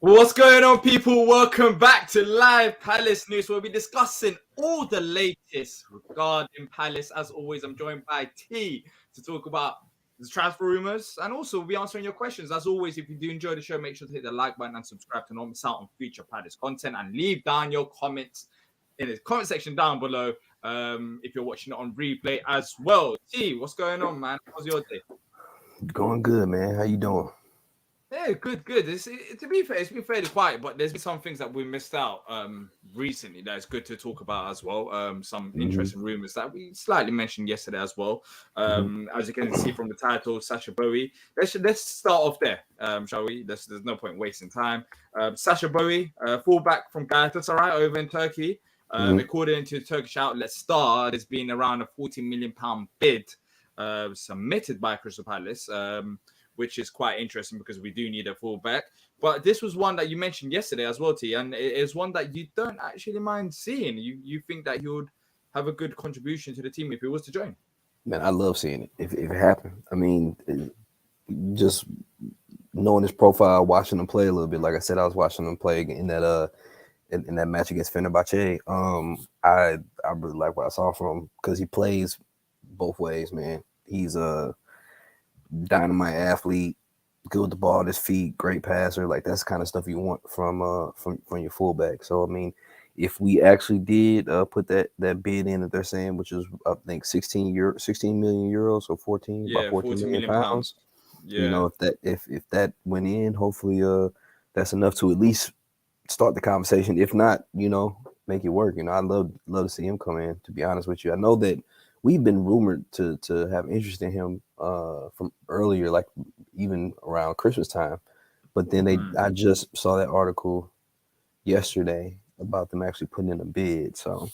What's going on, people? Welcome back to Live Palace News, where we're discussing all the latest regarding Palace. As always, I'm joined by T to talk about the transfer rumors, and also we'll be answering your questions. As always, if you do enjoy the show, make sure to hit the like button and subscribe to not miss out on future Palace content, and leave down your comments in the comment section down below if you're watching it on replay as well. T, what's going on, man? How's your day? Going good, man. How you doing? Yeah, good. To be fair, it's been fairly quiet, but there's been some things that we missed out recently that it's good to talk about as well. Some interesting rumors that we slightly mentioned yesterday as well. As you can see from the title, Sacha Boey. Let's start off there, shall we? There's no point wasting time. Sacha Boey, fullback from Galatasaray over in Turkey. According to Turkish outlet Star, there's been around a £40 million bid submitted by Crystal Palace. Which is quite interesting because we do need a fullback. But this was one that you mentioned yesterday as well, T, and it is one that you don't actually mind seeing. You think that he would have a good contribution to the team if he was to join? Man, I love seeing it if it happened. I mean, just knowing his profile, watching him play a little bit. Like I said, I was watching him play in that in that match against Fenerbahce. I really like what I saw from him because he plays both ways, man. He's a dynamite athlete, good with the ball at his feet, great passer. Like that's the kind of stuff you want from your fullback. So I mean, if we actually did put that bid in that they're saying, which is I think 16 million euros or 14 million pounds. Yeah. You know, if that went in, hopefully that's enough to at least start the conversation. If not, you know, make it work. You know, I'd love to see him come in, to be honest with you. I know that we've been rumored to have interest in him from earlier, like even around Christmas time. But then I just saw that article yesterday about them actually putting in a bid. So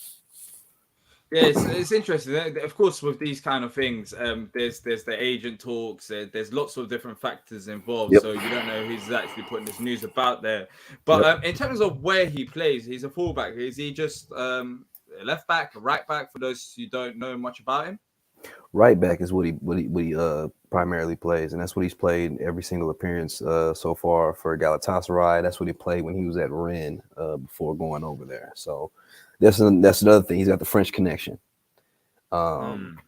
yeah, it's interesting. Of course, with these kind of things, there's the agent talks. There's lots of different factors involved, so you don't know who's actually putting this news about there. But in terms of where he plays, he's a fullback. Is he just left back, right back? For those who don't know much about him, right back is what he primarily plays, and that's what he's played every single appearance so far for Galatasaray. That's what he played when he was at Rennes before going over there. So that's another thing. He's got the French connection,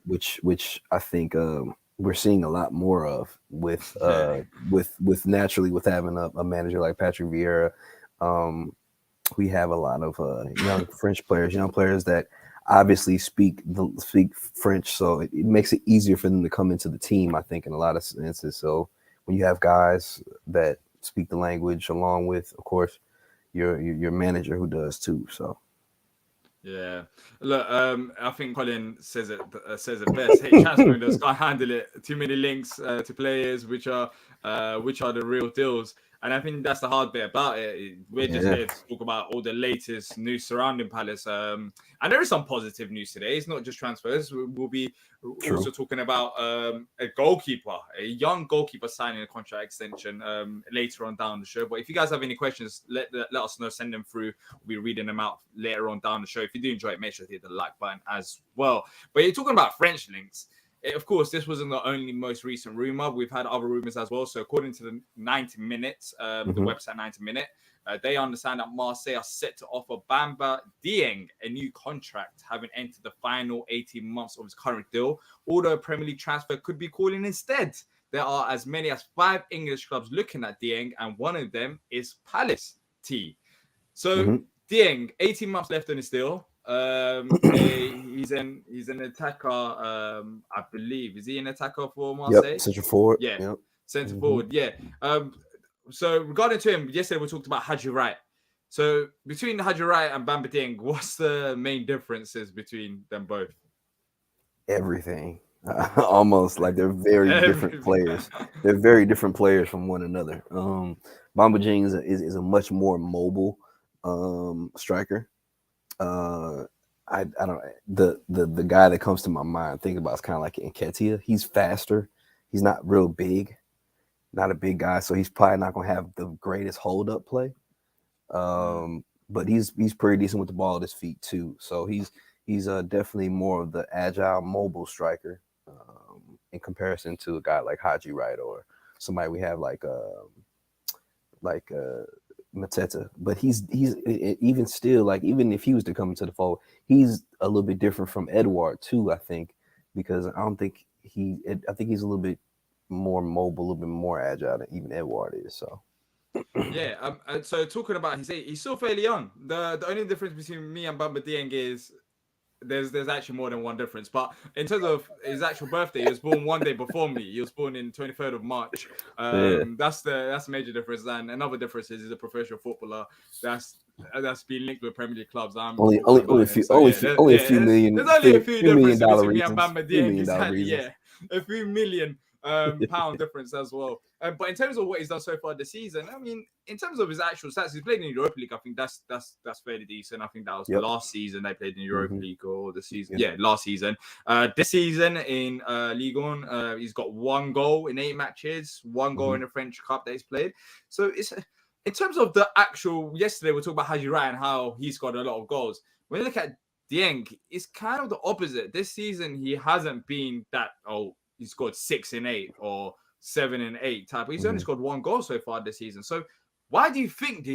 which I think we're seeing a lot more of with naturally with having a manager like Patrick Vieira. We have a lot of young French players, that obviously speak French, so it makes it easier for them to come into the team, I think, in a lot of instances. So when you have guys that speak the language, along with, of course, your manager who does too. So yeah, look, I think Colin says it best. Hey, transfer windows can't handle it. Too many links to players, which are the real deals. And I think that's the hard bit about it. We're just here to talk about all the latest news surrounding Palace. And there is some positive news today. It's not just transfers. We'll be also talking about a goalkeeper, a young goalkeeper signing a contract extension later on down the show. But if you guys have any questions, let us know. Send them through. We'll be reading them out later on down the show. If you do enjoy it, make sure to hit the like button as well. But you're talking about French links. Of course, this wasn't the only most recent rumor. We've had other rumors as well. So according to the 90 Minutes, the website 90 Minute, they understand that Marseille are set to offer Bamba Dieng a new contract, having entered the final 18 months of his current deal. Although a Premier League transfer could be calling instead. There are as many as 5 English clubs looking at Dieng, and one of them is Palace T. So Dieng, 18 months left on his deal. He's an attacker. I believe, is he an attacker for Marseille? Yep, centre forward. Yeah, centre forward. Yeah. So regarding to him, yesterday we talked about Haji Wright. So between Haji Wright and Bamba Dieng, what's the main differences between them both? Everything. Almost like they're very different players. They're very different players from one another. Bamba Dieng is a much more mobile striker. I don't the guy that comes to my mind thinking about is kind of like Nketiah. He's faster. He's not real big, not a big guy, so he's probably not gonna have the greatest hold up play. But he's pretty decent with the ball at his feet too. So he's definitely more of the agile, mobile striker in comparison to a guy like Haji Wright or somebody we have like Mateta, but he's even still, like, even if he was to come into the fold, he's a little bit different from Edouard too. I think because I think he's a little bit more mobile, a little bit more agile than even Edouard is. So Yeah. So talking about his age, he's still fairly young. The only difference between me and Bamba Dieng is there's actually more than one difference. But in terms of his actual birthday, he was born one day before me. He was born in 23rd of March. yeah, That's the major difference. And another difference is he's a professional footballer. That's been linked with Premier League clubs. I'm also only a Bayern. few So yeah, only a few million, there's only a few few million differences dollar between me and reasons, Bamba few Dieng. million dollar Exactly, reasons. yeah, a few million pound difference as well. But in terms of what he's done so far this season, I mean, in terms of his actual stats, he's played in the Europa League. I think that's fairly decent. I think that was Yep. last season they played in the Europa League, or the season, Yep. last season. This season in Ligue 1, he's got 1 goal in 8 matches, 1 goal in the French Cup that he's played. So it's in terms of the actual. Yesterday we talked about Haji Wright and how he scored a lot of goals. When you look at Dieng, it's kind of the opposite. This season he hasn't been that. Oh, he scored 6 in 8 or 7 in 8 type. He's only scored 1 goal so far this season. So why do you think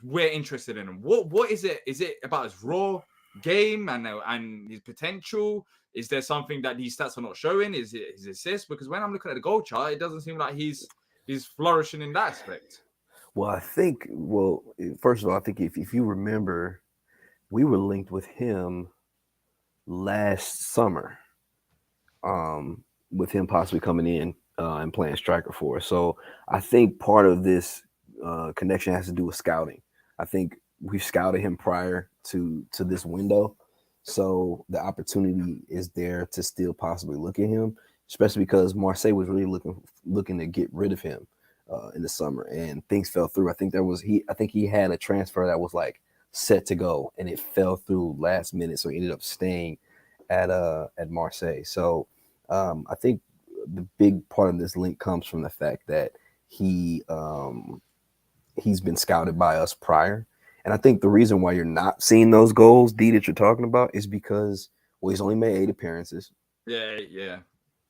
we're interested in him? What is it? Is it about his raw game and his potential? Is there something that these stats are not showing? Is it his assists? Because when I'm looking at the goal chart, it doesn't seem like he's flourishing in that aspect. Well, first of all, I think if you remember, we were linked with him last summer, with him possibly coming in and playing striker for us. So I think part of this connection has to do with scouting. I think we scouted him prior to this window, so the opportunity is there to still possibly look at him, especially because Marseille was really looking to get rid of him in the summer, and things fell through. I think he had a transfer that was like set to go, and it fell through last minute, so he ended up staying at Marseille. So I think the big part of this link comes from the fact that he's been scouted by us prior. And I think the reason why you're not seeing those goals, D, that you're talking about, is because, well, he's only made 8 appearances. Yeah.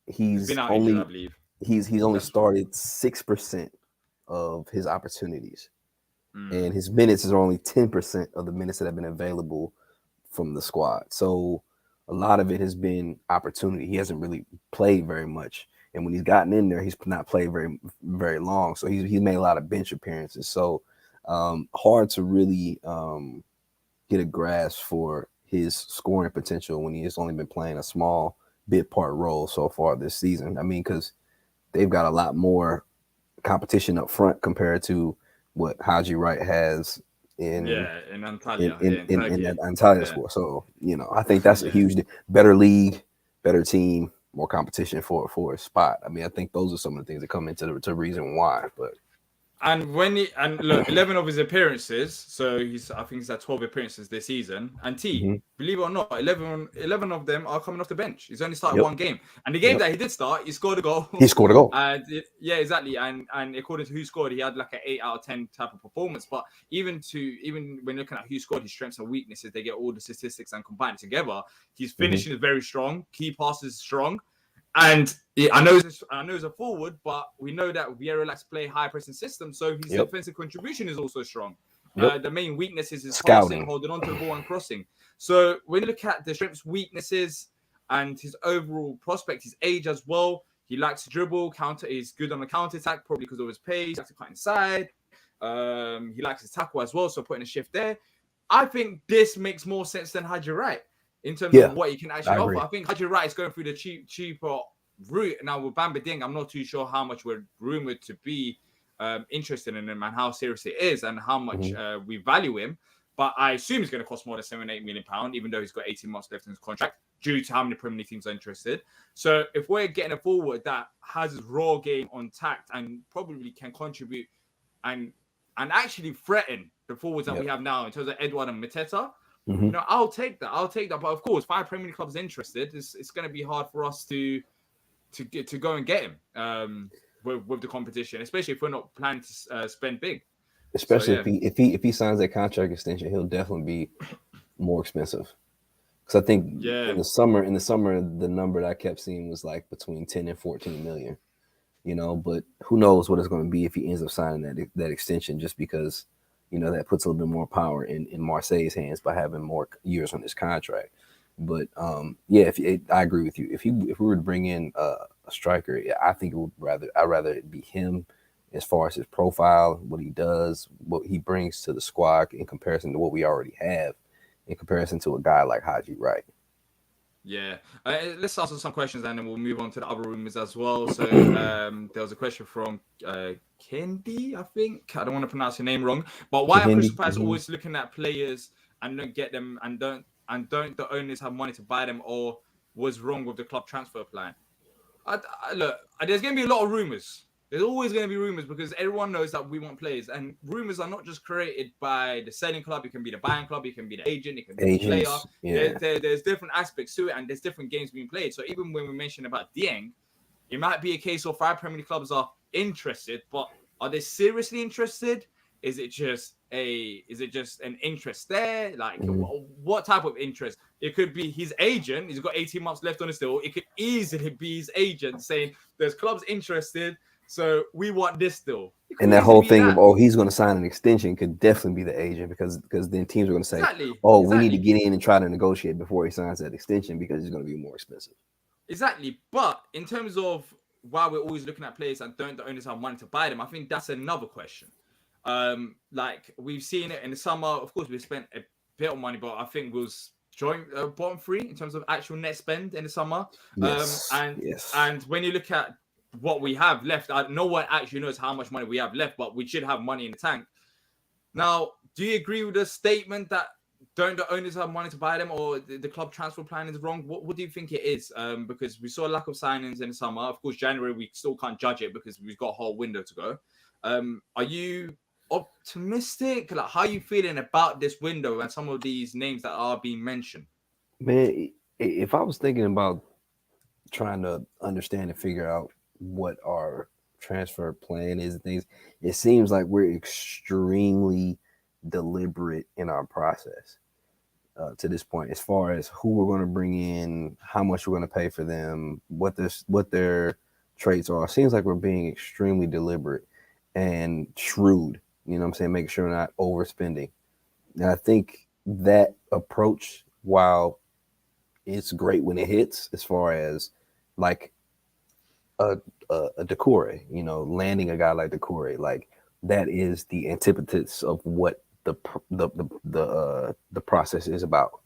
He's been out only injured, I believe. he's only started 6% of his opportunities, and his minutes is only 10% of the minutes that have been available from the squad. So a lot of it has been opportunity. He hasn't really played very much, and when he's gotten in there, he's not played very, very long. So he's made a lot of bench appearances. So hard to really get a grasp for his scoring potential when he has only been playing a small bit part role so far this season. I mean, because they've got a lot more competition up front compared to what Haji Wright has in Antalya, in that Antalya squad. So I think that's a huge better league, better team, more competition for a spot. I mean, I think those are some of the things that come into the reason why. But and look, 11 of his appearances, so I think he's had 12 appearances this season. And believe it or not, 11 of them are coming off the bench. He's only started 1 game, and the game that he did start, he scored a goal. He scored a goal. And exactly. And according to who scored, he had like an 8 out of 10 type of performance. But even when looking at who scored, his strengths and weaknesses, they get all the statistics and combined together. His finishing is very strong. Key passes strong. And I know he's a forward, but we know that Vieira likes to play high pressing system, so his defensive contribution is also strong. The main weakness is his passing, holding on to the ball and crossing. So when you look at the strengths, weaknesses, and his overall prospect, his age as well, he likes to dribble, counter. He's good on the counter attack, probably because of his pace. He likes to cut inside. He likes his tackle as well, so putting a shift there. I think this makes more sense than Haji Wright in terms of what he can actually offer. I think Haji Wright is going through the cheaper route. Now with Bamba Dieng, I'm not too sure how much we're rumored to be interested in him and how serious it is and how much we value him. But I assume he's going to cost more than £7-8 million, even though he's got 18 months left in his contract, due to how many Premier League teams are interested. So if we're getting a forward that has his raw game on tact and probably can contribute and actually threaten the forwards that we have now in terms of Edouard and Mateta, I'll take that. But of course, 5 Premier League clubs interested. It's going to be hard for us to go and get him with the competition, especially if we're not planning to spend big. Especially if he signs that contract extension, he'll definitely be more expensive. Because I think in the summer, the number that I kept seeing was like between 10 and 14 million. But who knows what it's going to be if he ends up signing that extension, just because, that puts a little bit more power in Marseille's hands by having more years on this contract. But yeah, I agree with you. If we were to bring in a striker, yeah, I think I'd rather it be him as far as his profile, what he does, what he brings to the squad in comparison to what we already have, in comparison to a guy like Haji Wright. Yeah, let's answer some questions and then we'll move on to the other rumors as well. So there was a question from Kendi, I think. I don't want to pronounce your name wrong, but why are Crystal Palace always looking at players and don't get them, and don't the owners have money to buy them, or what's wrong with the club transfer plan? Look, there's going to be a lot of rumors. There's always going to be rumors because everyone knows that we want players, and rumors are not just created by the selling club. It can be the buying club, it can be the agent, it can be the player. Yeah. There's different aspects to it, and there's different games being played. So even when we mentioned about Dieng, it might be a case of 5 Premier League clubs are interested, but are they seriously interested? Is it just an interest there? Like what type of interest? It could be his agent. He's got 18 months left on his deal. It could easily be his agent saying there's clubs interested, so we want this deal. And that whole thing of he's going to sign an extension could definitely be the agent, because then teams are going to say, we need to get in and try to negotiate before he signs that extension because it's going to be more expensive. Exactly. But in terms of why we're always looking at players and don't the owners have money to buy them, I think that's another question. Like we've seen it in the summer. Of course, we spent a bit of money, but I think we was joint bottom 3 in terms of actual net spend in the summer. And when you look at what we have left, no one actually knows how much money we have left, but we should have money in the tank. Now, do you agree with the statement that don't the owners have money to buy them, or the club transfer plan is wrong? What do you think it is? Because we saw a lack of signings in the summer. Of course, January, we still can't judge it because we've got a whole window to go. Are you optimistic? Like, how are you feeling about this window and some of these names that are being mentioned? Man, if I was thinking about trying to understand and figure out what our transfer plan is and things, it seems like we're extremely deliberate in our process to this point, as far as who we're going to bring in, how much we're going to pay for them, what their traits are. It seems like we're being extremely deliberate and shrewd, making sure we're not overspending. And I think that approach, while it's great when it hits, as far as like a Decore, landing a guy like Decore, like that is the antithesis of what the process is about.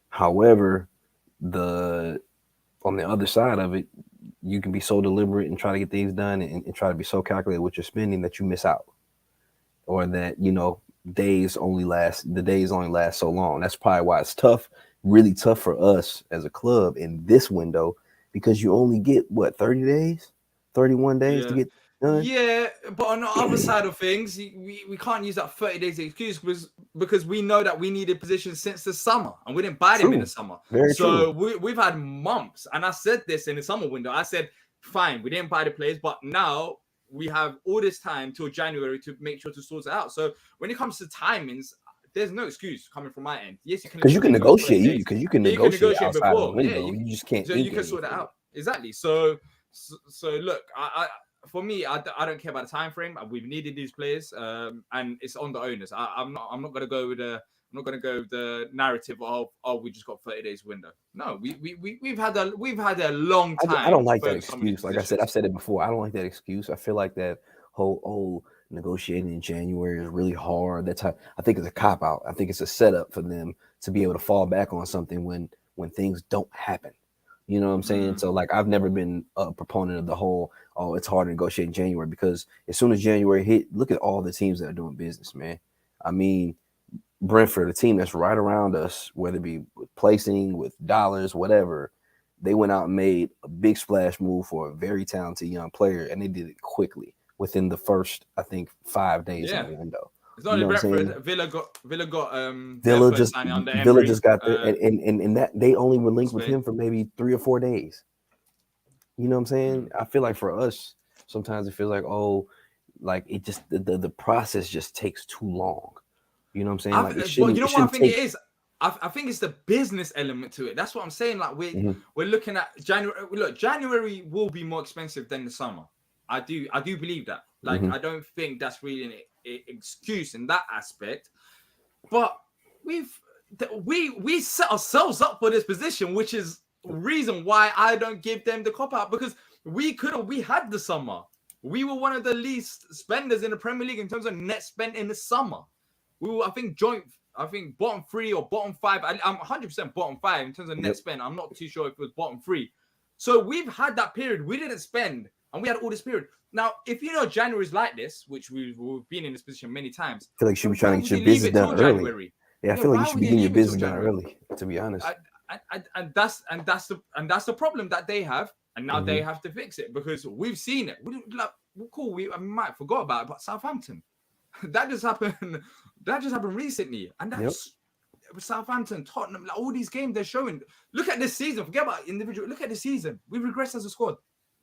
However, on the other side of it, you can be so deliberate and try to get things done and try to be so calculated with your spending that you miss out, or that the days only last so long. That's probably why it's really tough for us as a club in this window, because you only get 30 days, 31 days to get done. Yeah, but on the other side of things, we can't use that 30 days excuse because we know that we needed positions since the summer and we didn't buy them in the summer. So we've had months, and I said this in the summer window. I said, fine, we didn't buy the players, but now we have all this time till January to make sure to sort it out. So when it comes to timings, there's no excuse coming from my end. Yes, you can, because you can negotiate. You can negotiate outside before. The window. Yeah, you just can't. So you can sort it out. Exactly. So look, for me, I don't care about the time frame. We've needed these players, and it's on the owners. I'm not gonna go with the narrative of we just got 30 days window. No, we've had a long time. I don't like that excuse. Like I said, I've said it before. I don't like that excuse. I feel like that whole negotiating in January is really hard. I think it's a cop out. I think it's a setup for them to be able to fall back on something when things don't happen. You know what I'm saying? So like, I've never been a proponent of the whole, it's hard to negotiate in January, because as soon as January hit, look at all the teams that are doing business, man. I mean, Brentford, a team that's right around us, whether it be with placing, with dollars, whatever, they went out and made a big splash move for a very talented young player, and they did it quickly within the first, I think, 5 days of the window. It's not only Brentford. Villa got Villa just got there, and that they only were linked with him for maybe 3 or 4 days. You know what I'm saying? I feel like for us, sometimes it feels like, like it just the process just takes too long. You know what I'm saying? Like you know what I think it is? I think it's the business element to it. That's what I'm saying. Like we're looking at January. Look, January will be more expensive than the summer. I do believe that. Like, I don't think that's really an excuse in that aspect. But we set ourselves up for this position, which is reason why I don't give them the cop out, because we had the summer. We were one of the least spenders in the Premier League in terms of net spent in the summer. We were, I think, bottom 3 or bottom 5. I'm 100% bottom 5 in terms of net spend. I'm not too sure if it was bottom 3. So we've had that period. We didn't spend, and we had all this period. Now, if you know January's like this, which we've been in this position many times, I feel like you should be trying to get your business done early. January? Yeah, I feel like you should be getting your business done early, to be honest. And that's the problem that they have, and now they have to fix it, because we've seen it. We might forgot about it, but Southampton, that just happened recently, and that's Southampton, Tottenham, like all these games they're showing. Look at this season. Forget about individual. Look at this season. We regressed as a squad.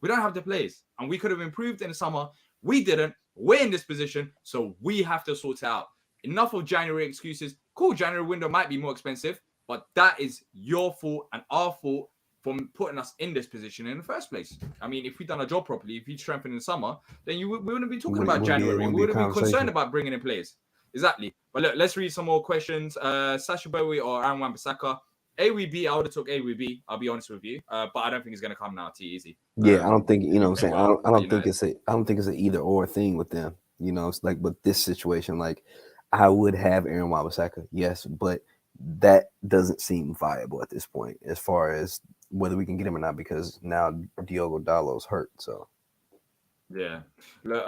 We don't have the players, and we could have improved in the summer. We didn't. We're in this position, so we have to sort it out. Enough of January excuses. Cool, January window might be more expensive, but that is your fault and our fault for putting us in this position in the first place. I mean, if we'd done our job properly, if you'd strengthened in the summer, then we wouldn't be talking about January. We wouldn't be concerned about bringing in players. Exactly. But look, let's read some more questions. Sacha Boey or Aaron Wan-Bissaka. AWB, I would have took AWB. I'll be honest with you, but I don't think it's going to come now too easy. Yeah, I don't think, you know what I'm saying. I don't think it's an either or thing with them. You know, it's like, but this situation, like, I would have Aaron Wan-Bissaka, yes, but that doesn't seem viable at this point as far as whether we can get him or not, because now Diogo Dalot's hurt. So yeah, look,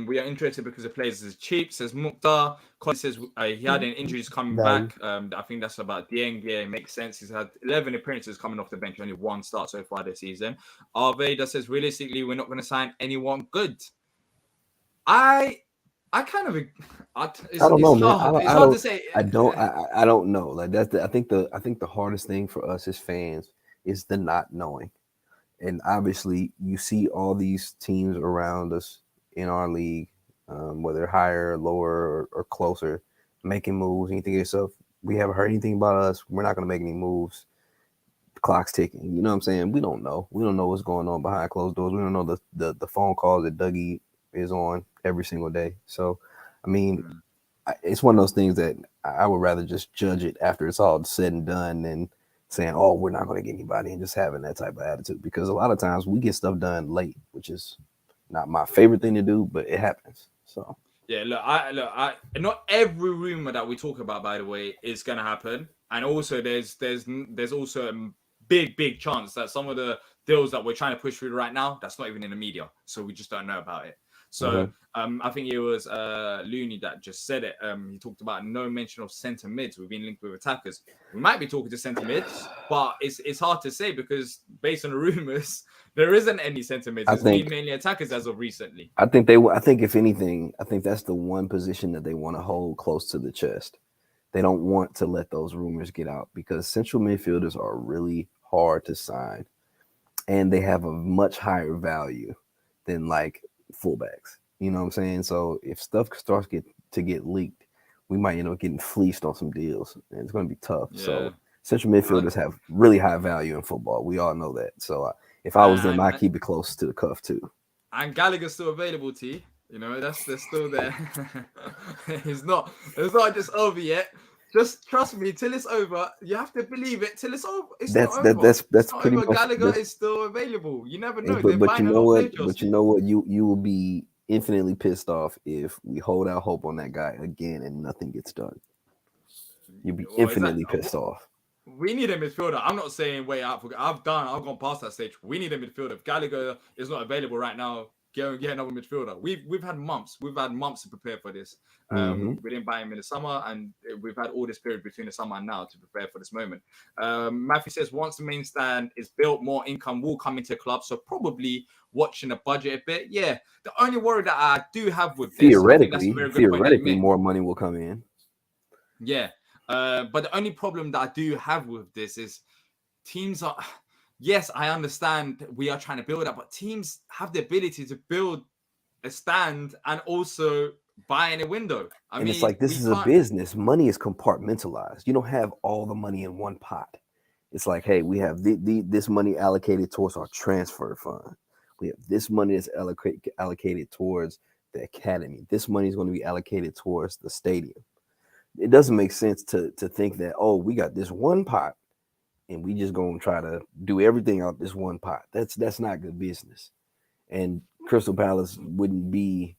we are interested because the players is cheap, says Mukhtar. Colin says he had an injuries coming back. I think that's about Dieng. Yeah, it makes sense. He's had 11 appearances coming off the bench, only 1 start so far this season. Arveda says realistically, we're not going to sign anyone good. I kind of, I don't know, man. It's hard to say. I don't know. Like I think the hardest thing for us as fans is the not knowing. And obviously, you see all these teams around us in our league, whether higher, lower, or closer, making moves. And you think to yourself, we haven't heard anything about us. We're not going to make any moves. The clock's ticking. You know what I'm saying? We don't know. We don't know what's going on behind closed doors. We don't know the phone calls that Dougie is on every single day. So, I mean, it's one of those things that I would rather just judge it after it's all said and done than saying, oh, we're not going to get anybody, and just having that type of attitude, because a lot of times we get stuff done late, which is not my favorite thing to do, but it happens. So yeah, I not every rumor that we talk about, by the way, is going to happen. And also there's also a big chance that some of the deals that we're trying to push through right now, that's not even in the media. So we just don't know about it. So I think it was Looney that just said it. He talked about no mention of centre mids. We've been linked with attackers. We might be talking to centre mids, but it's hard to say, because based on the rumours, there isn't any centre mids. It's been mainly attackers as of recently. I think if anything, I think that's the one position that they want to hold close to the chest. They don't want to let those rumors get out, because central midfielders are really hard to sign, and they have a much higher value than like fullbacks. You know what I'm saying? So if stuff starts to get leaked, we might end up getting fleeced on some deals, and it's going to be tough. Yeah. So central midfielders have really high value in football. We all know that. So if I was them, I'd keep it close to the cuff too. And Gallagher's still available, T. You know, they're still there. It's not just over yet. Just trust me, till it's over. You have to believe it till it's over. That's pretty much. Gallagher is still available. You never know. But you know what? But you know what? You will be infinitely pissed off if we hold out hope on that guy again and nothing gets done. You'll be infinitely pissed off. We need a midfielder. I'm not saying wait out. I've gone past that stage. We need a midfielder. If Gallagher is not available right now, get another midfielder. We've had months. We've had months to prepare for this. We didn't buy him in the summer, and we've had all this period between the summer and now to prepare for this moment. Matthew says once the main stand is built, more income will come into the club. So probably watching the budget a bit. Yeah, the only worry that I do have with this, theoretically, more money will come in. Yeah, but the only problem that I do have with this is teams are. Yes, I understand we are trying to build up, but teams have the ability to build a stand and also buy in a window. I mean, it's like this is a business. Money is compartmentalized. You don't have all the money in one pot. It's like, hey, we have this money allocated towards our transfer fund. We have this money that's allocated towards the academy. This money is going to be allocated towards the stadium. It doesn't make sense to think that, oh, we got this one pot and we just going to try to do everything out this one pot. That's not good business. And Crystal Palace wouldn't be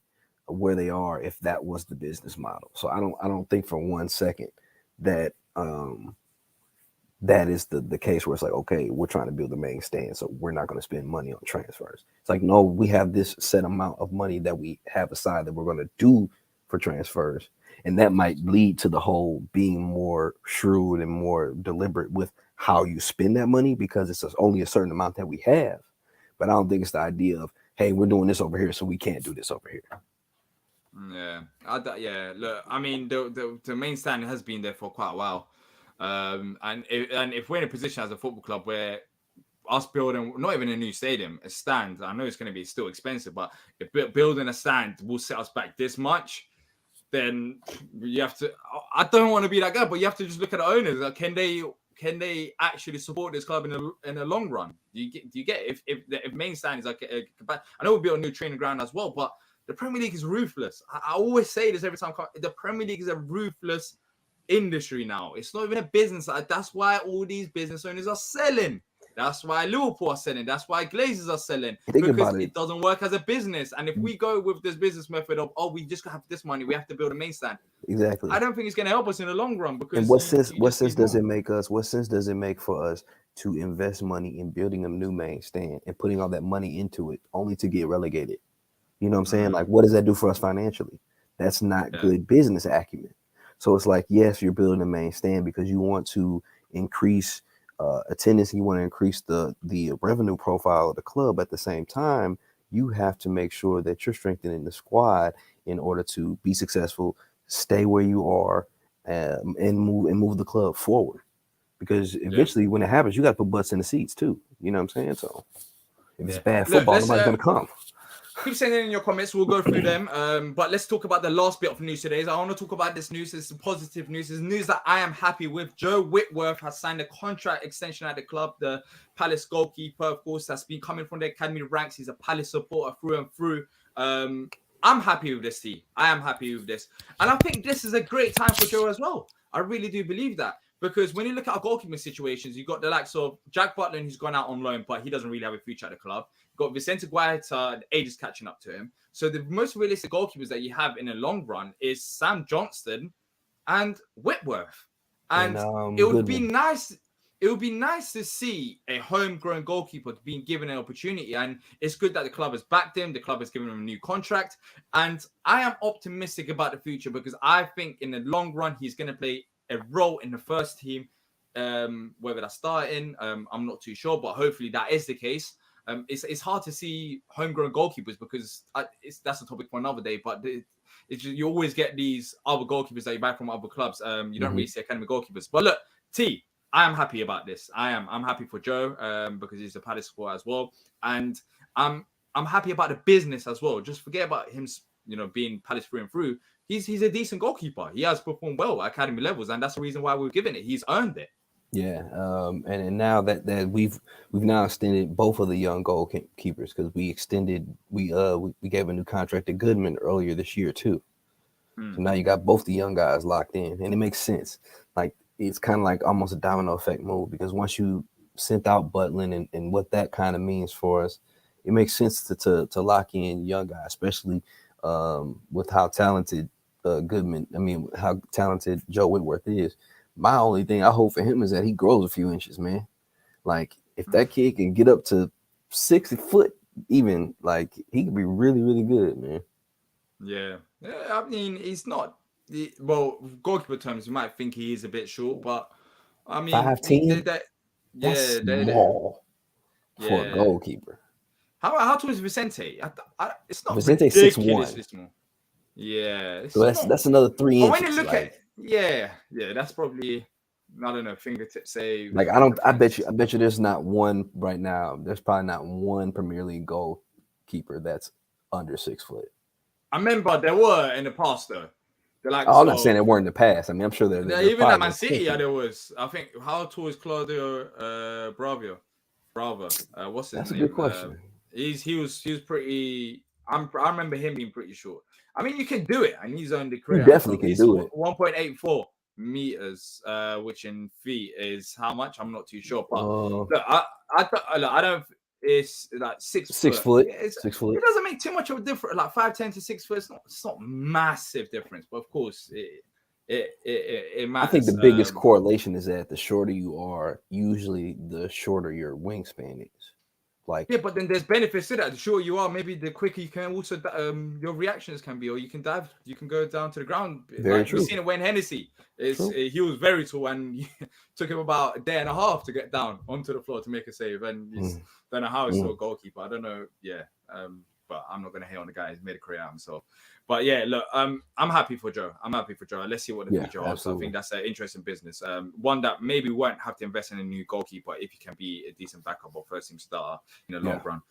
where they are if that was the business model. So I don't think for 1 second that that is the case where it's like, okay, we're trying to build the main stand, so we're not going to spend money on transfers. It's like, no, we have this set amount of money that we have aside that we're going to do for transfers. And that might lead to the whole being more shrewd and more deliberate with how you spend that money, because it's only a certain amount that we have. But I don't think it's the idea of, hey, we're doing this over here, so we can't do this over here. Yeah. Look, I mean, the main stand has been there for quite a while. And if we're in a position as a football club where us building not even a new stadium, a stand, I know it's going to be still expensive, but if building a stand will set us back this much, then you have to. I don't want to be that guy, but you have to just look at the owners. Like, can they actually support this club in the long run? Do you get if main stand is like I know we'll build a new training ground as well, but the Premier League is ruthless. I always say this every time. The Premier League is a ruthless industry now. It's not even a business. That's why all these business owners are selling. That's why Liverpool are selling. That's why Glazers are selling. Because it doesn't work as a business. And if we go with this business method of, we just have this money, we have to build a main stand. Exactly. I don't think it's going to help us in the long run. Because and what sense does it make for us to invest money in building a new main stand and putting all that money into it only to get relegated? You know what I'm saying? Like, what does that do for us financially? That's not good business acumen. So it's like, yes, you're building a main stand because you want to increase attendance. You want to increase the revenue profile of the club. At the same time, you have to make sure that you're strengthening the squad in order to be successful, stay where you are, and move the club forward. Because eventually, when it happens, you got to put butts in the seats too. You know what I'm saying? So if it's bad football, nobody's going to come. Keep sending in your comments. We'll go through them. But let's talk about the last bit of news today. I want to talk about this news. It's positive news. It's news that I am happy with. Joe Whitworth has signed a contract extension at the club. The Palace goalkeeper, of course, that's been coming from the academy ranks. He's a Palace supporter through and through. I'm happy with this team. I am happy with this. And I think this is a great time for Joe as well. I really do believe that. Because when you look at our goalkeeping situations, you've got the likes of Jack Butland, who's gone out on loan, but he doesn't really have a future at the club. You've got Vicente Guaita, the age is catching up to him. So the most realistic goalkeepers that you have in the long run is Sam Johnston and Whitworth. And it would be nice. It would be nice to see a homegrown goalkeeper being given an opportunity. And it's good that the club has backed him. The club has given him a new contract. And I am optimistic about the future because I think in the long run, he's going to play a role in the first team, whether that's starting, I'm not too sure, but hopefully that is the case. It's hard to see homegrown goalkeepers because that's a topic for another day, but you always get these other goalkeepers that you buy from other clubs. You don't really see academy goalkeepers. But look, T, I am happy about this. I'm happy for Joe because he's a Palace supporter as well. And I'm happy about the business as well. Just forget about him, being Palace through and through. He's a decent goalkeeper. He has performed well at academy levels, and that's the reason why we've given it. He's earned it. Yeah, and now that we've now extended both of the young goalkeepers because we gave a new contract to Goodman earlier this year too. So now you got both the young guys locked in, and it makes sense. Like it's kind of like almost a domino effect move because once you sent out Butland and what that kind of means for us, it makes sense to lock in young guys, especially with how talented how talented Joe Whitworth is. My only thing I hope for him is that he grows a few inches, man. Like if that kid can get up to 6 foot, even like he could be really, really good, man. Yeah. I mean, he's not. Goalkeeper terms, you might think he is a bit short, but I mean, 5'10". That's small for a goalkeeper. How tall is Vicente? It's not Vicente 6'1". Yeah. So that's another 3 inches. When you look at that's probably, I don't know, fingertip save. Like I bet you there's not one right now. There's probably not one Premier League goalkeeper that's under 6 foot. I remember there were in the past though. I'm not saying there weren't in the past. I mean, I'm sure there even at Man City, there was. I think how tall is Claudio Bravo? What's his name? That's a good question. He was pretty. I remember him being pretty short. I mean, you can do it, and he's on the You career. definitely can He's do it. 1.84 meters, which in feet is how much? I'm not too sure. But look, I don't. It's like 6 foot. It's, 6 foot. It doesn't make too much of a difference. Like 5'10" to 6 foot. It's not massive difference, but of course it matters. I think the biggest correlation is that the shorter you are, usually the shorter your wingspan is. Like, yeah, but then there's benefits to that. The shorter you are, maybe the quicker you can also your reactions can be, or you can dive, you can go down to the ground. Very true. We've seen it when Hennessy he was very tall, and took him about a day and a half to get down onto the floor to make a save, and don't know how he's still a goalkeeper. I don't know. Yeah, but I'm not going to hate on the guy. He's made a career out of himself. But yeah, look, I'm happy for Joe. Let's see what the future holds. So I think that's an interesting business. One that maybe won't have to invest in a new goalkeeper if he can be a decent backup or first team starter in the long run.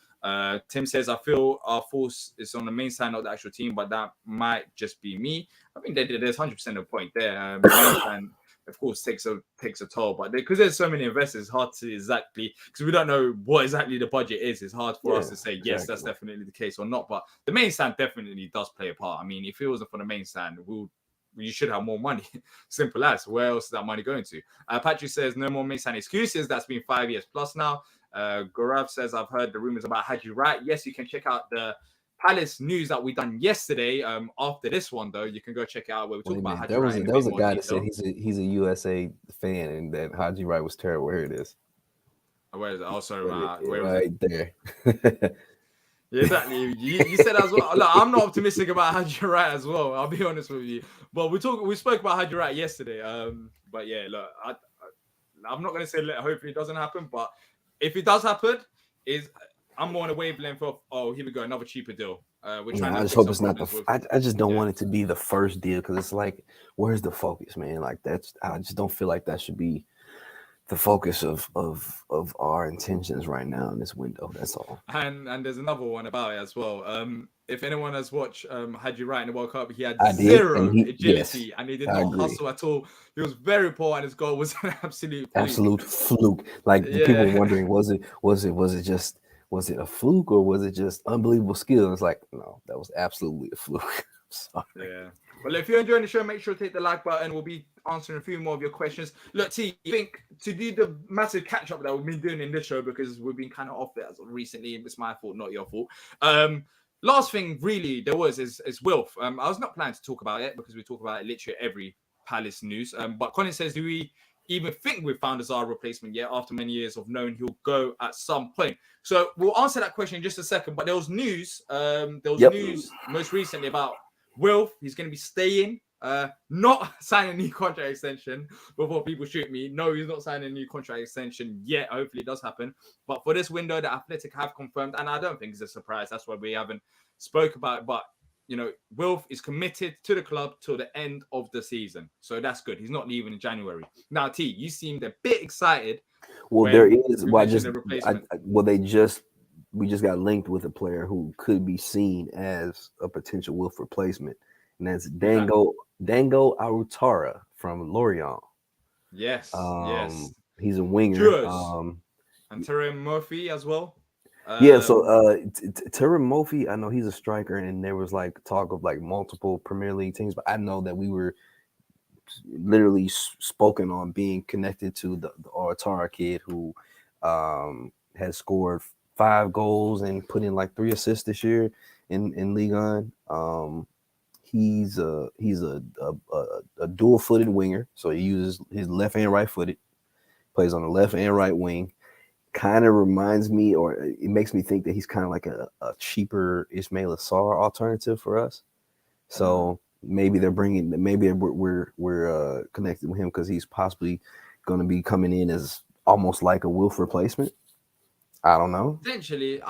Tim says, I feel our force is on the main side, not the actual team, but that might just be me. I think there's 100% of point there. And of course takes a toll, but because there's so many investors, it's hard to exactly, because we don't know what exactly the budget is. It's hard for us to say yes, that's definitely the case or not. But the main stand definitely does play a part. I mean, if it wasn't for the main stand, you should have more money. Simple as. Where else is that money going to? Patrick says no more main stand excuses. That's been 5 years plus now. Gaurav says, I've heard the rumors about Haji Wright. Yes, you can check out the Palace news that we done yesterday. After this one, though, you can go check it out where we talk about Haji Wright. There was a guy that said he's a USA fan and that Haji Wright was terrible. Here it is. Where is it? Oh, sorry, right there. Yeah, exactly. You said as well. Look, I'm not optimistic about Haji Wright as well. I'll be honest with you. But we spoke about Haji Wright yesterday. But yeah, look, I'm not gonna say hopefully it doesn't happen, but if it does happen, I'm more on a wavelength of, here we go, another cheaper deal. We're trying to I just hope it's not I just don't want it to be the first deal, because it's like, where's the focus, man? Like I just don't feel like that should be the focus of our intentions right now in this window. That's all. And there's another one about it as well. If anyone has watched Haji Wright in the World Cup, he had zero agility and he did not hustle at all. He was very poor, and his goal was an absolute fluke. Like people wondering, was it a fluke or was it just unbelievable skill? And it's like, no, that was absolutely a fluke. Sorry. Yeah. Well, if you're enjoying the show, make sure to hit the like button. We'll be answering a few more of your questions. Look, T, I think to do the massive catch up that we've been doing in this show, because we've been kind of off it recently, it's my fault, not your fault. Last thing really there is Wilf. I was not planning to talk about it because we talk about it literally every Palace news. But Colin says, do we even think we've found a Zaha replacement yet after many years of knowing he'll go at some point? So we'll answer that question in just a second. But there was news. News most recently about Wilf. He's going to be staying, not signing a new contract extension before people shoot me. No, he's not signing a new contract extension yet. Hopefully it does happen. But for this window, the Athletic have confirmed, and I don't think it's a surprise. That's why we haven't spoke about it. But, Wilf is committed to the club till the end of the season. So that's good. He's not leaving in January. Now, T, you seemed a bit excited. Well, there is. We just got linked with a player who could be seen as a potential Wilf replacement, and that's Dango Arutara from Lorient. Yes, he's a winger. And Terry Murphy as well. Terry Murphy, I know he's a striker, and there was like talk of like multiple Premier League teams, but I know that we were literally spoken on being connected to the Arutara kid who has scored 5 goals and put in like 3 assists this year in Ligue 1. He's a dual-footed winger, so he uses his left and right footed, plays on the left and right wing. Kind of reminds me, or it makes me think that he's kind of like a cheaper Ismail Assar alternative for us. So maybe we're connected with him because he's possibly going to be coming in as almost like a Wilf replacement. I don't know. Essentially,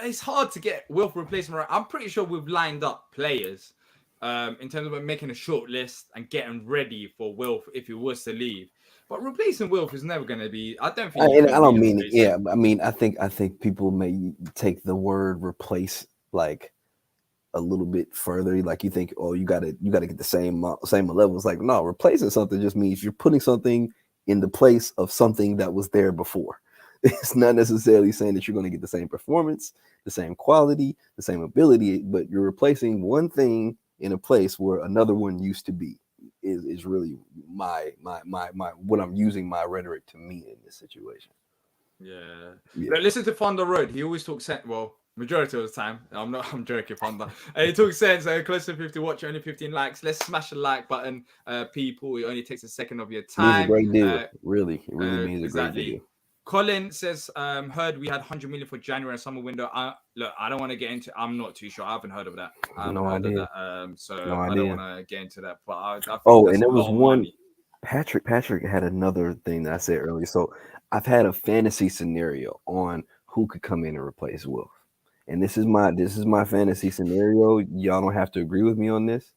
it's hard to get Wilf replacement right. I'm pretty sure we've lined up players in terms of making a short list and getting ready for Wilf if he was to leave. But replacing Wilf is never going to be. I don't think. I don't mean it. Yeah, I mean, I think people may take the word replace like a little bit further. Like you think, you got to get the same level. It's like, no, replacing something just means you're putting something in the place of something that was there before. It's not necessarily saying that you're going to get the same performance, the same quality, the same ability, but you're replacing one thing in a place where another one used to be. Is really my what I'm using my rhetoric to mean in this situation. Yeah. Yeah. Look, listen to Fonda Road. He always talks sense. Well, majority of the time. I'm joking, Fonda. He talks sense. Close to 50 watch, only 15 likes. Let's smash the like button, people. It only takes a second of your Means a time. great deal. Really, it really means a great deal. Colin says, heard we had 100 million for January and summer window. Look, I don't want to get into. I'm not too sure. I haven't heard of that. I haven't heard of that. So I don't want to get into that. But I think and there was one. Money. Patrick had another thing that I said earlier. So I've had a fantasy scenario on who could come in and replace Wolf, and this is my fantasy scenario. Y'all don't have to agree with me on this,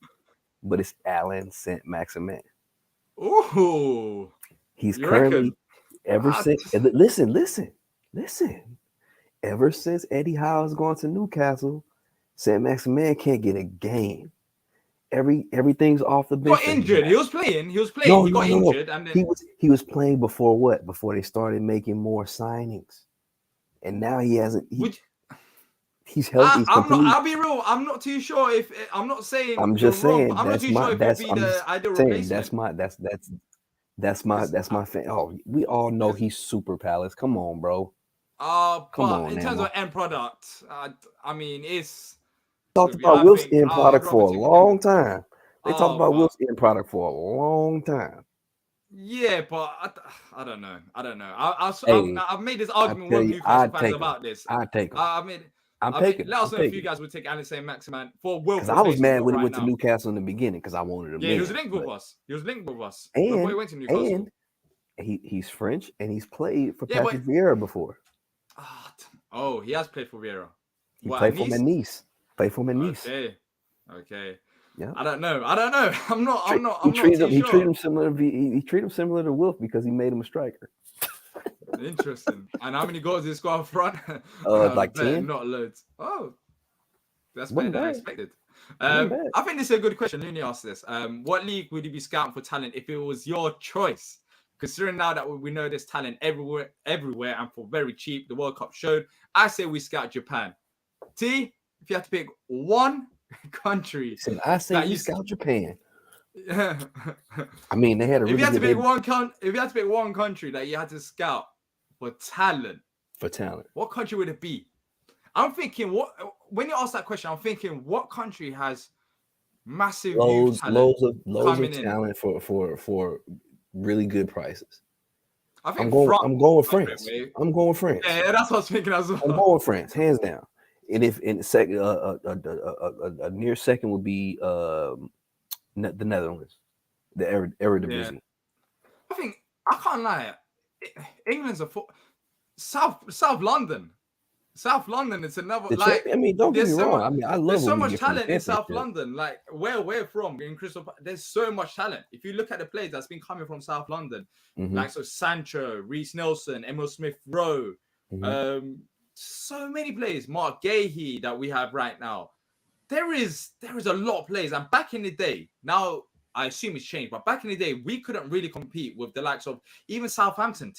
but it's Alan Saint-Maximin. Ooh, he's currently since. Listen. Ever since Eddie Howe's gone to Newcastle, Saint-Maximin can't get a game. Everything's off the bench. Got injured. He was playing. He got injured, and then he was playing before what? Before they started making more signings, and now he hasn't. He's healthy. I'll be real. I'm not too sure if I'm not saying. I'm just saying. I'm not too sure if it'd be the ideal replacement. That's my fan. Oh, we all know he's super Palace. Come on, bro. Come on. In terms of end product, I mean, it's. Talked about Will's end product for a long time. They talked about Will's end product for a long time. Yeah, but I don't know. I've made this argument with Newcastle fans about this. I take him. Let us know if you guys would take Alan Saint-Maximin for Will. Because I was mad when he went to Newcastle in the beginning because I wanted him. Yeah, he was linked with us. And, before he went to Newcastle. And he's French and he's played for Patrick Vieira before. Oh, he has played for Vieira. He played for Nice. Okay. Yeah. I don't know. I'm not. He treated him similar. He treated him similar to Wilf because he made him a striker. Interesting. And how many goals did he score up front? Like 10. Not loads. Oh, that's better than I expected. I think this is a good question. Looney asked this. What league would you be scouting for talent if it was your choice? Considering now that we know there's talent everywhere, and for very cheap, the World Cup showed. I say we scout Japan. T, if you had to pick one country, I say you scout Japan. I mean, they had a. If you had to pick one country that you had to scout for talent, what country would it be? I'm thinking when you ask that question, I'm thinking what country has massive loads of talent for really good prices. I think I'm going with France. I'm going with France. Yeah, that's what I was thinking as well. I'm going with France, hands down. And if in second, a near second would be the Netherlands, the Eredivisie. Yeah. I can't lie. England's South London. South London is another. Don't get me wrong. I love. There's so much talent in South London. Like where we're from in Crystal Palace, there's so much talent. If you look at the players that's been coming from South London, like Sancho, Reece Nelson, Emil Smith Rowe, so many players. Mark Gahey that we have right now. There is a lot of players, and back in the day, now I assume it's changed, but back in the day, we couldn't really compete with the likes of even Southampton.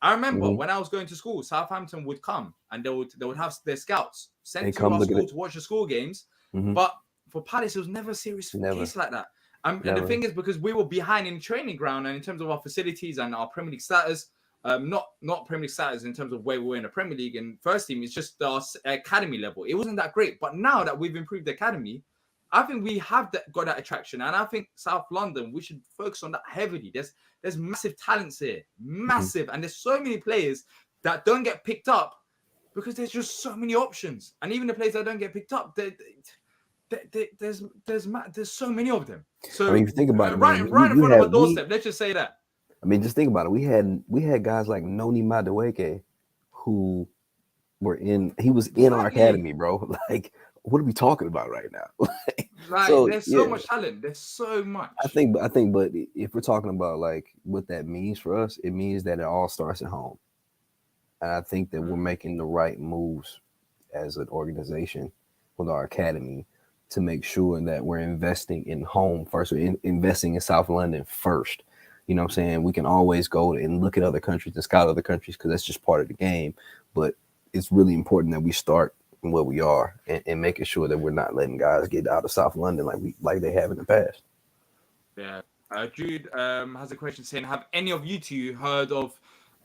I remember when I was going to school, Southampton would come and they would have their scouts sent to our school to watch the school games. But for Palace, it was never a serious case like that. And the thing is, because we were behind in training ground and in terms of our facilities and our Premier League status, not Premier League status in terms of where we were in the Premier League and first team, it's just our academy level. It wasn't that great. But now that we've improved the academy, I think we have got that attraction, and I think South London, we should focus on that heavily. There's massive talents here, massive, and there's so many players that don't get picked up because there's just so many options, and even the players that don't get picked up, there's so many of them. So if you think about it, right in front of our doorstep. Let's just say that. Just think about it. We had guys like Noni Madueke who were he was in our academy, bro. Like, what are we talking about right now? There's so much talent. There's so much. I think, but if we're talking about like what that means for us, it means that it all starts at home. And I think that we're making the right moves as an organization with our academy to make sure that we're investing in home first, or investing in South London first. You know what I'm saying? We can always go and look at other countries and scout other countries because that's just part of the game. But it's really important that we start where we are and making sure that we're not letting guys get out of South London like they have in the past. Yeah. Jude has a question saying, have any of you two heard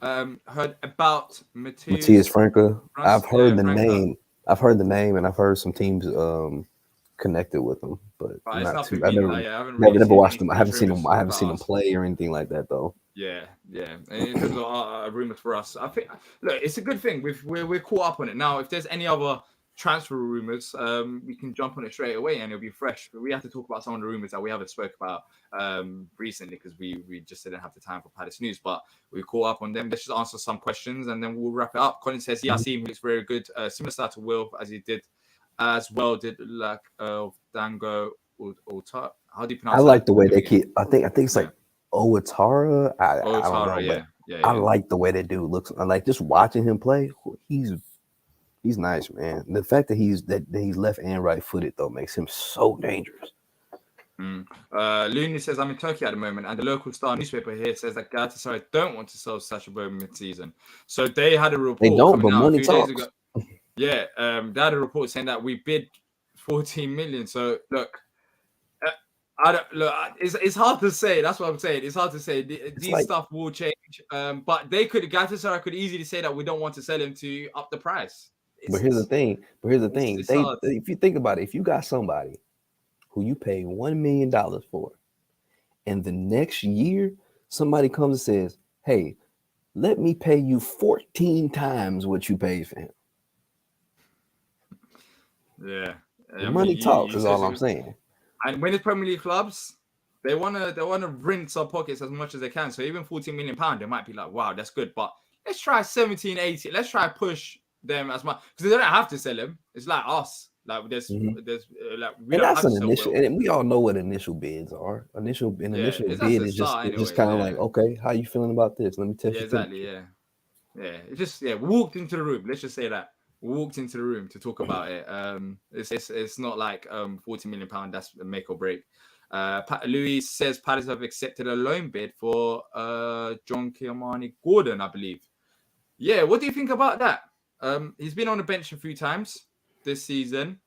about Matthias Franca. I've heard the Franca? name. I've heard the name, and I've heard some teams connected with him, but It's not nothing too. I big. never, I haven't really never seen watched any him. I haven't huge seen him. rumors I haven't about seen him us. play or anything like that, though. Yeah. In terms of rumors for us, I think look, it's a good thing. We're caught up on it now. If there's any other transfer rumors, we can jump on it straight away and it'll be fresh. But we have to talk about some of the rumors that we haven't spoke about recently because we just didn't have the time for Palace News. But we caught up on them. Let's just answer some questions and then we'll wrap it up. Colin says, "Yeah, I see him. He looks very good. Similar style to Will as he did as well. Did like Dango or how do you pronounce? I like the way they keep. keep. I think it's like Owatara. I don't know, yeah. I like the way that dude looks. I like just watching him play. He's nice, man. The fact that he's left and right footed though makes him so dangerous. Looney says, I'm in Turkey at the moment, and the local Star newspaper here says that Galatasaray don't want to sell Sacha Boey mid-season. So they had a report. They don't, but money talks. Days ago. Yeah, they had a report saying that we bid 14 million. So look, it's hard to say. That's what I'm saying. It's hard to say. These stuff will change. But Galatasaray could easily say that we don't want to sell him to up the price. But here's the thing. If you think about it, if you got somebody who you pay $1 million for, and the next year somebody comes and says, "Hey, let me pay you 14 times what you paid for him." Yeah, money talks is all I'm saying. And when it's Premier League clubs, they wanna rinse our pockets as much as they can. So even 14 million pounds, they might be like, "Wow, that's good," but let's try 17, 18. Let's try push them as much because they don't have to sell him. It's like us. Like there's like we don't have to sell initial, and we all know what initial bids are. Initial bid is just kind of like, okay, how you feeling about this? Let me test you. Exactly. Yeah. It's just we walked into the room. Let's just say that we walked into the room to talk about it. It's not like 40 million pound. That's a make or break. Louis says Palace have accepted a loan bid for John Kilmarnock Gordon, I believe. Yeah, what do you think about that? He's been on the bench a few times this season.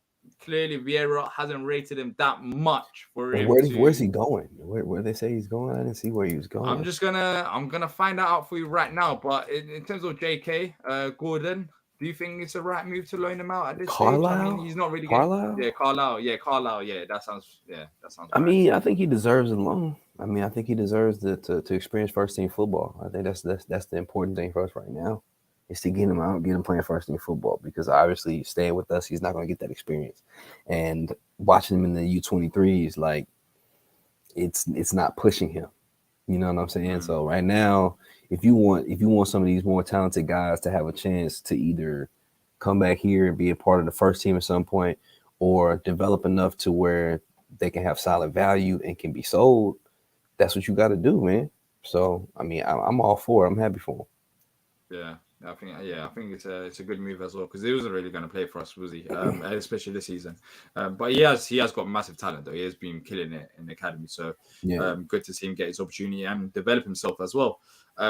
Clearly, Vieira hasn't rated him that much for him. Where's he going? Where they say he's going? I didn't see where he was going. I'm gonna find that out for you right now. But in terms of JK Gordon, do you think it's a right move to loan him out at this stage? I mean, he's not really Carlisle. Carlisle. Yeah, that sounds. Right. I mean, I think he deserves a loan. I mean, I think he deserves to experience first team football. I think that's the important thing for us right now. Is to get him out, get him playing first team football because obviously staying with us, he's not going to get that experience. And watching him in the U23s, like it's not pushing him. You know what I'm saying? So right now, if you want some of these more talented guys to have a chance to either come back here and be a part of the first team at some point, or develop enough to where they can have solid value and can be sold, that's what you got to do, man. So I mean, I'm all for it. I'm happy for him. Yeah. I think it's a good move as well because he wasn't really going to play for us, was he? Especially this season. But he has got massive talent though. He has been killing it in the academy, so good to see him get his opportunity and develop himself as well.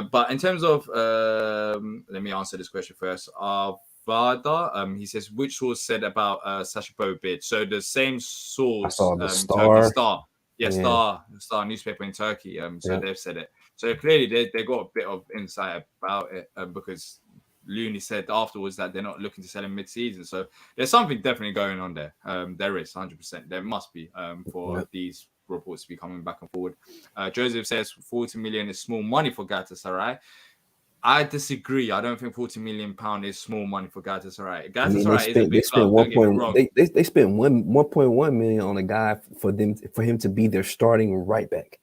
But in terms of, let me answer this question first. Vada, he says, which source said about Sacha Boey Bid? So the same source, I saw the Star. Star. Star newspaper in Turkey. They've said it. So clearly they got a bit of insight about it because Looney said afterwards that they're not looking to sell him mid-season. So there's something definitely going on there. There is 100%. There must be for these reports to be coming back and forward. Joseph says 40 million is small money for Galatasaray. I disagree. I don't think 40 million pound is small money for Galatasaray. Galatasaray is a big club. They spent 1.1 million on a guy for him to be their starting right back.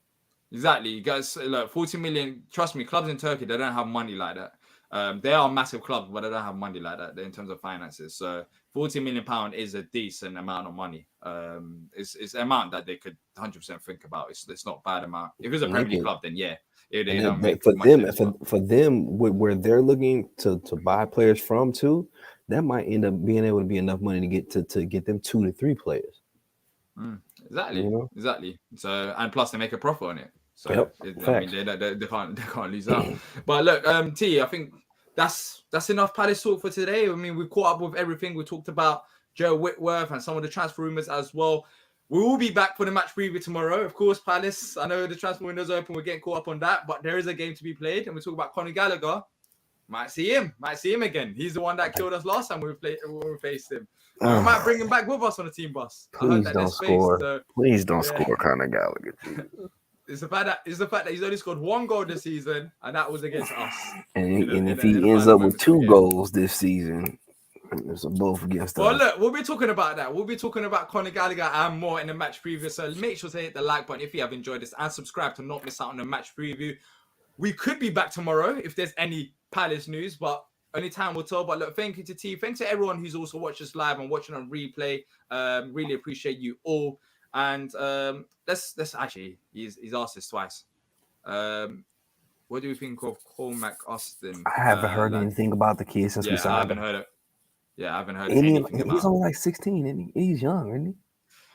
Exactly. You guys, look, 40 million. Trust me, clubs in Turkey, they don't have money like that. They are massive clubs, but they don't have money like that in terms of finances. So 40 million pound is a decent amount of money. It's an amount that they could 100% think about. It's not a bad amount. If it's a Premier League club, then yeah. For them, where they're looking to buy players from too, that might end up being able to be enough money to get them 2 to 3 players. Exactly. So and plus they make a profit on it. So I mean, they can't lose out. But look, T, I think that's enough Palace talk for today. I mean, we caught up with everything. We talked about Joe Whitworth and some of the transfer rumors as well. We will be back for the match preview tomorrow. Of course, Palace, I know the transfer window's open. We're getting caught up on that, but there is a game to be played. And we talk about Conor Gallagher. Might see him again. He's the one that killed us last time when we faced him. We might bring him back with us on the team bus. Please don't score. Please don't score, Conor Gallagher. It's the fact that he's only scored 1 goal this season, and that was against us. And if he ends up with 2 goals this season, it's both against us. Well, look, we'll be talking about that. We'll be talking about Conor Gallagher and more in the match preview. So make sure to hit the like button if you have enjoyed this and subscribe to not miss out on the match preview. We could be back tomorrow if there's any Palace news, but only time will tell. But look, thank you to T. Thanks to everyone who's also watched us live and watching on replay. Really appreciate you all. And let's actually, he's asked this twice. What do you think of Cormac Austin? I haven't heard anything about the kid since we signed him. I haven't heard anything about He's only like 16, isn't he? He's young, isn't he?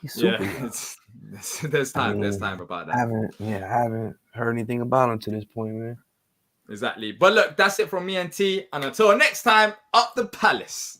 He's super young. There's time about that. I haven't heard anything about him to this point, man. Exactly. But look, that's it from me and T. And until next time, up the Palace.